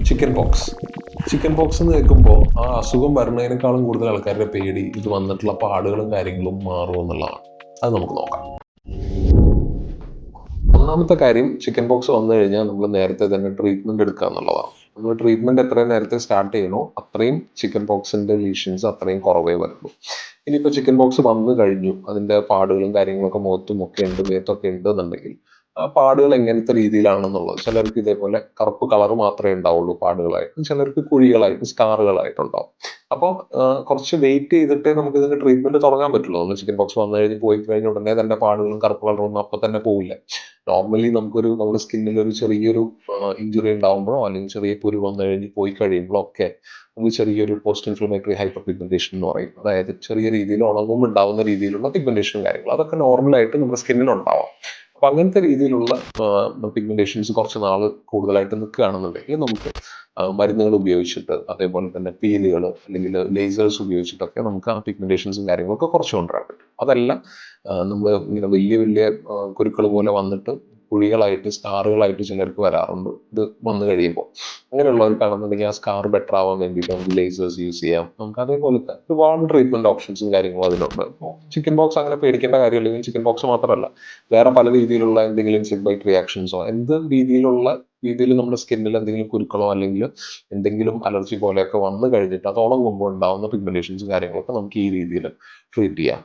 Chicken pox. Chicken pox എന്ന് കേൾക്കുമ്പോൾ ആ അസുഖം വരുന്നതിനേക്കാളും കൂടുതൽ ആൾക്കാരുടെ പേടി ഇത് വന്നിട്ടുള്ള പാടുകളും കാര്യങ്ങളും മാറും എന്നുള്ളതാണ്. അത് നമുക്ക് നോക്കാം. ഒന്നാമത്തെ കാര്യം, ചിക്കൻ പോക്സ് വന്നു കഴിഞ്ഞാൽ നമ്മൾ നേരത്തെ തന്നെ ട്രീറ്റ്മെന്റ് എടുക്കുക എന്നുള്ളതാണ്. നമ്മൾ ട്രീറ്റ്മെന്റ് എത്രയും നേരത്തെ സ്റ്റാർട്ട് ചെയ്യണോ അത്രയും ചിക്കൻ പോക്സിന്റെ ലീഷൻസ് അത്രയും കുറവേ വരുള്ളൂ. ഇനിയിപ്പോൾ ചിക്കൻ പോക്സ് വന്നു കഴിഞ്ഞു, അതിന്റെ പാടുകളും കാര്യങ്ങളൊക്കെ മുഖത്തും ഒക്കെ ഉണ്ട്, ദേഹത്തൊക്കെ ഉണ്ട് എന്നുണ്ടെങ്കിൽ ആ പാടുകൾ എങ്ങനത്തെ രീതിയിലാണെന്നുള്ളത്, ചിലർക്ക് ഇതേപോലെ കറുപ്പ് കളർ മാത്രമേ ഉണ്ടാവുള്ളൂ പാടുകളായിട്ട്, ചിലർക്ക് കുഴികളായിട്ട് സ്കാറുകളായിട്ടുണ്ടാവും. അപ്പോൾ കുറച്ച് വെയിറ്റ് ചെയ്തിട്ടേ നമുക്ക് ഇതിന്റെ ട്രീറ്റ്മെന്റ് തുടങ്ങാൻ പറ്റുള്ളൂ. ഒന്ന് ചിക്കൻ പോക്സ് വന്നു കഴിഞ്ഞ് പോയി കഴിഞ്ഞ ഉടനെ തന്നെ പാടുകളും കറുപ്പ് കളറൊന്നും അപ്പം തന്നെ പോവില്ല. നോർമലി നമ്മുടെ സ്കിന്നിൽ ഒരു ചെറിയൊരു ഇഞ്ചുറി ഉണ്ടാകുമ്പോഴോ അല്ലെങ്കിൽ ചെറിയ കുരു വന്നു കഴിഞ്ഞ് പോയി കഴിയുമ്പോഴോ ഒക്കെ നമുക്ക് ചെറിയൊരു പോസ്റ്റ് ഇൻഫ്ലമേറ്ററി ഹൈപ്പർ പിഗ്മെന്റേഷൻ എന്ന് പറയും. അതായത് ചെറിയ രീതിയിൽ ഉണങ്ങും ഉണ്ടാവുന്ന രീതിയിലുള്ള പിഗ്മെന്റേഷനും കാര്യങ്ങളും അതൊക്കെ നോർമലായിട്ട് നമ്മുടെ സ്കിന്നിന് ഉണ്ടാവാം. അപ്പൊ അങ്ങനത്തെ രീതിയിലുള്ള പിഗ്മെന്റേഷൻസ് കുറച്ച് നാൾ കൂടുതലായിട്ട് നിൽക്കുകയാണെന്നുണ്ടെങ്കിൽ നമുക്ക് മരുന്നുകൾ ഉപയോഗിച്ചിട്ട്, അതേപോലെ തന്നെ പീലുകൾ അല്ലെങ്കിൽ ലേസേഴ്സ് ഉപയോഗിച്ചിട്ടൊക്കെ നമുക്ക് ആ പിഗ്മെന്റേഷൻസും കാര്യങ്ങളൊക്കെ കുറച്ച് കൊണ്ടുവരാൻ പറ്റും. അതല്ല നമ്മൾ ഇങ്ങനെ വലിയ വലിയ കുരുക്കൾ പോലെ വന്നിട്ട് കുഴികളായിട്ട് സ്കാറുകളായിട്ട് ചിലർക്ക് വരാറുണ്ട് ഇത് വന്നു കഴിയുമ്പോൾ. അങ്ങനെയുള്ളവർക്കാണെന്നുണ്ടെങ്കിൽ ആ സ്കാർ ബെറ്റർ ആവാൻ വേണ്ടിയിട്ട് നമുക്ക് ലേസേഴ്സ് യൂസ് ചെയ്യാം. നമുക്ക് അതേപോലത്തെ ഒരുപാട് ട്രീറ്റ്മെന്റ് ഓപ്ഷൻസും കാര്യങ്ങളും അതിനുണ്ട്. ചിക്കൻ ബോക്സ് അങ്ങനെ പേടിക്കേണ്ട കാര്യമില്ലെങ്കിൽ ചിക്കൻ ബോക്സ് മാത്രമല്ല, വേറെ പല രീതിയിലുള്ള എന്തെങ്കിലും സ്കിൻ ബൈറ്റ് റിയാക്ഷൻസോ എന്ത് രീതിയിൽ നമ്മുടെ സ്കിന്നിൽ എന്തെങ്കിലും കുരുക്കളോ അല്ലെങ്കിൽ എന്തെങ്കിലും അലർജി പോലെയൊക്കെ വന്നു കഴിഞ്ഞിട്ട് അത് ഉണങ്ങുമ്പോൾ ഉണ്ടാവുന്ന പിഗ്മെന്റേഷൻസ് കാര്യങ്ങളൊക്കെ നമുക്ക് ഈ രീതിയിൽ ട്രീറ്റ് ചെയ്യാം.